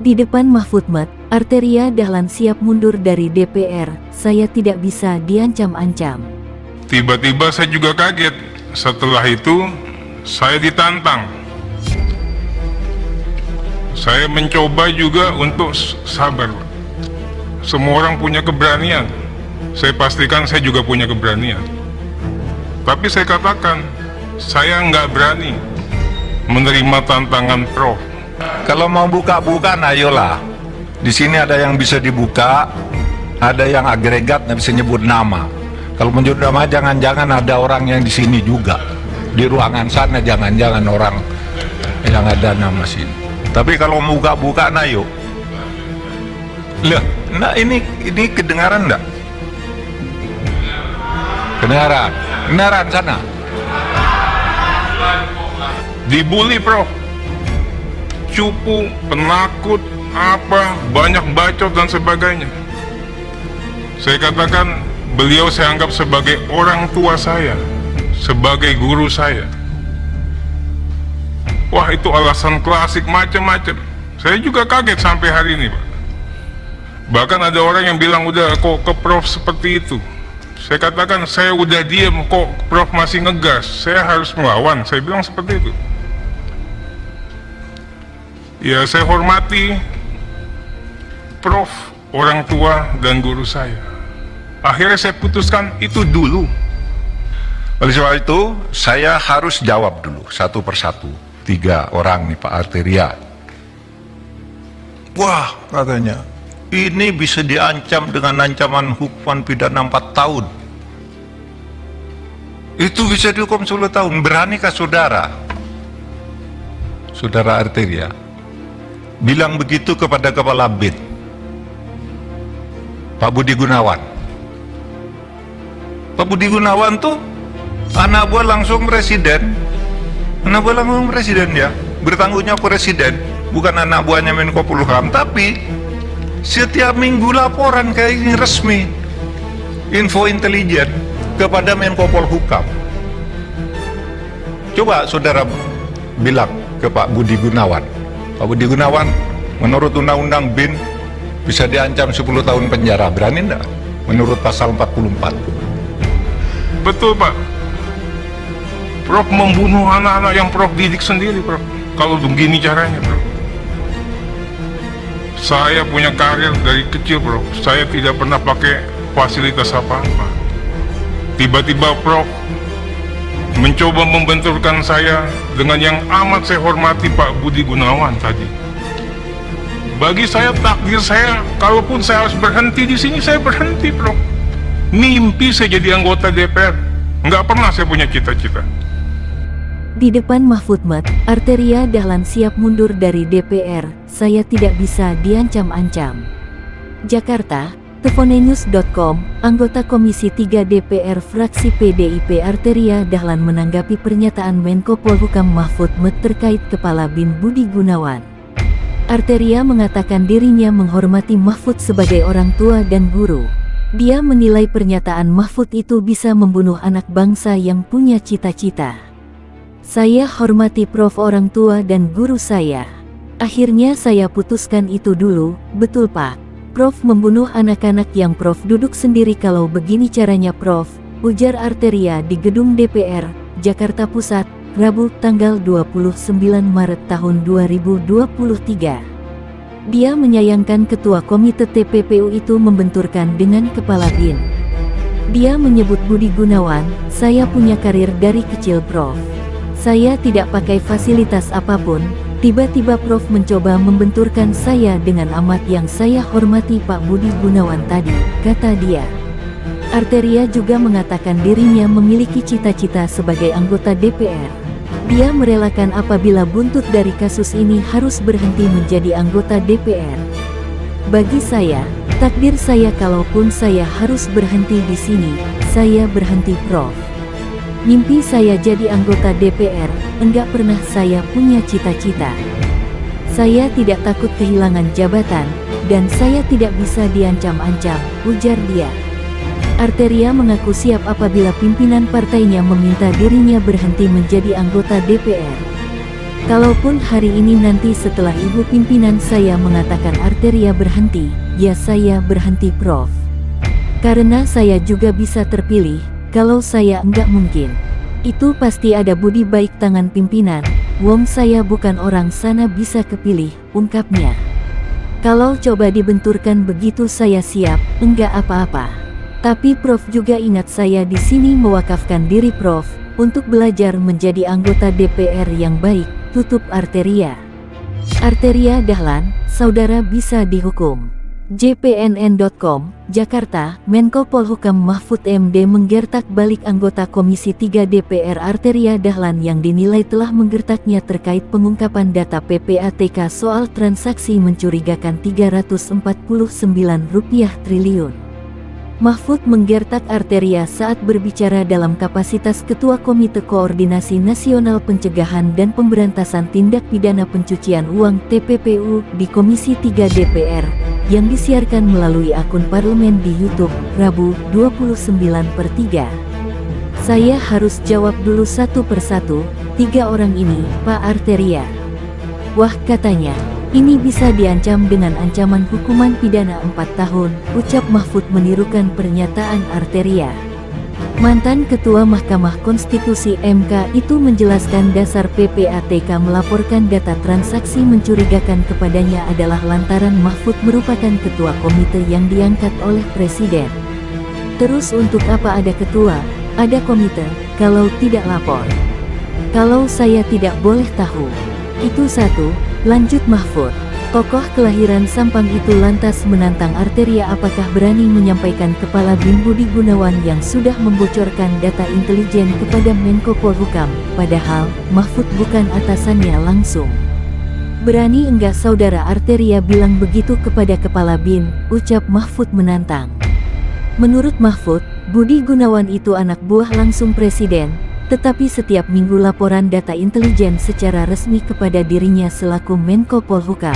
Di depan Mahfud MD, Arteria Dahlan siap mundur dari DPR. Saya tidak bisa diancam-ancam. Tiba-tiba saya juga kaget. Setelah itu, saya ditantang. Saya mencoba juga untuk sabar. Semua orang punya keberanian. Saya pastikan saya juga punya keberanian. Tapi saya katakan, saya nggak berani menerima tantangan Prof. Kalau mau buka-buka, ayolah. Di sini ada yang bisa dibuka, ada yang agregat, nggak bisa nyebut nama. Kalau menyebut nama, jangan-jangan ada orang yang di sini juga. Di ruangan sana, jangan-jangan orang yang ada nama sini. Tapi kalau mau buka-buka, ayo. Lihat, nah ini kedengaran enggak? Kedengaran sana. Dibully, Prof. Cupu, penakut, banyak bacot dan sebagainya. Saya katakan, beliau saya anggap sebagai orang tua saya, sebagai guru saya. Wah, itu alasan klasik macam-macam. Saya juga kaget sampai hari ini, Pak. Bahkan ada orang yang bilang, udah kok ke Prof seperti itu. Saya katakan, saya udah diem, kok Prof masih ngegas, saya harus melawan. Saya bilang seperti itu. Ya, saya hormati Prof, orang tua dan guru saya. Akhirnya saya putuskan itu dulu. Oleh sebab itu, saya harus jawab dulu satu persatu. 3 orang nih Pak Arteria. Wah, katanya, ini bisa diancam dengan ancaman hukuman pidana 4 tahun. Itu bisa dihukum 10 tahun. Beranikah saudara Arteria bilang begitu kepada Kepala BIN, Pak Budi Gunawan? Pak Budi Gunawan tuh anak buah langsung presiden. Anak buah langsung presiden ya. Bertanggungnya presiden, bukan anak buahnya Menko Polhukam. Tapi setiap minggu laporan kayak ini resmi, info intelijen kepada Menko Polhukam. Coba saudara bilang ke Pak Budi Gunawan, Pak Budi Gunawan, menurut Undang-Undang BIN bisa diancam 10 tahun penjara. Berani enggak? Menurut pasal 44. Betul, Pak. Prof membunuh anak-anak yang Prof didik sendiri, Prof. Kalau begini caranya, Prof. Saya punya karir dari kecil, Prof. Saya tidak pernah pakai fasilitas apa-apa. Tiba-tiba Prof mencoba membenturkan saya dengan yang amat saya hormati, Pak Budi Gunawan tadi. Bagi saya, takdir saya, kalaupun saya harus berhenti di sini, saya berhenti, Prof. Mimpi saya jadi anggota DPR. Nggak pernah saya punya cita-cita. Di depan Mahfud MD, Arteria Dahlan siap mundur dari DPR. Saya tidak bisa diancam-ancam. Jakarta, Tefonenews.com, anggota Komisi 3 DPR fraksi PDIP Arteria Dahlan menanggapi pernyataan Menko Polhukam Mahfud MD terkait Kepala BIN Budi Gunawan. Arteria mengatakan dirinya menghormati Mahfud sebagai orang tua dan guru. Dia menilai pernyataan Mahfud itu bisa membunuh anak bangsa yang punya cita-cita. Saya hormati Prof, orang tua dan guru saya. Akhirnya saya putuskan itu dulu. Betul, Pak. Prof membunuh anak-anak yang Prof duduk sendiri. Kalau begini caranya Prof, ujar Arteria di gedung DPR, Jakarta Pusat, Rabu tanggal 29 Maret tahun 2023. Dia menyayangkan ketua komite TPPU itu membenturkan dengan kepala BIN. Dia menyebut Budi Gunawan, saya punya karir dari kecil Prof. Saya tidak pakai fasilitas apapun. Tiba-tiba Prof mencoba membenturkan saya dengan amat yang saya hormati Pak Budi Gunawan tadi, kata dia. Arteria juga mengatakan dirinya memiliki cita-cita sebagai anggota DPR. Dia merelakan apabila buntut dari kasus ini harus berhenti menjadi anggota DPR. Bagi saya, takdir saya kalaupun saya harus berhenti di sini, saya berhenti Prof. Mimpi saya jadi anggota DPR, enggak pernah saya punya cita-cita. Saya tidak takut kehilangan jabatan, dan saya tidak bisa diancam-ancam, ujar dia. Arteria mengaku siap apabila pimpinan partainya meminta dirinya berhenti menjadi anggota DPR. Kalaupun hari ini nanti setelah ibu pimpinan saya mengatakan Arteria berhenti, ya saya berhenti Prof. Karena saya juga bisa terpilih, kalau saya enggak mungkin. Itu pasti ada budi baik tangan pimpinan, wong saya bukan orang sana bisa kepilih, ungkapnya. Kalau coba dibenturkan begitu saya siap, enggak apa-apa. Tapi Prof juga ingat saya di sini mewakafkan diri Prof, untuk belajar menjadi anggota DPR yang baik, tutup Arteria. Arteria Dahlan, saudara bisa dihukum. JPNN.com, Jakarta, Menko Polhukam Mahfud MD menggertak balik anggota Komisi 3 DPR Arteria Dahlan yang dinilai telah menggertaknya terkait pengungkapan data PPATK soal transaksi mencurigakan Rp349 triliun. Mahfud menggertak Arteria saat berbicara dalam kapasitas Ketua Komite Koordinasi Nasional Pencegahan dan Pemberantasan Tindak Pidana Pencucian Uang (TPPU) di Komisi 3 DPR, yang disiarkan melalui akun parlemen di YouTube, Rabu, 29/3. Saya harus jawab dulu satu persatu, 3 orang ini, Pak Arteria. Wah, katanya, ini bisa diancam dengan ancaman hukuman pidana 4 tahun, ucap Mahfud menirukan pernyataan Arteria. Mantan Ketua Mahkamah Konstitusi MK itu menjelaskan dasar PPATK melaporkan data transaksi mencurigakan kepadanya adalah lantaran Mahfud merupakan ketua komite yang diangkat oleh Presiden. Terus untuk apa ada ketua, ada komite, kalau tidak lapor? Kalau saya tidak boleh tahu. Itu satu, lanjut Mahfud. Tokoh kelahiran Sampang itu lantas menantang Arteria apakah berani menyampaikan Kepala BIN Budi Gunawan yang sudah membocorkan data intelijen kepada Menko Polhukam, padahal Mahfud bukan atasannya langsung. Berani enggak saudara Arteria bilang begitu kepada Kepala BIN, ucap Mahfud menantang. Menurut Mahfud, Budi Gunawan itu anak buah langsung Presiden, tetapi setiap minggu laporan data intelijen secara resmi kepada dirinya selaku Menko Polhukam.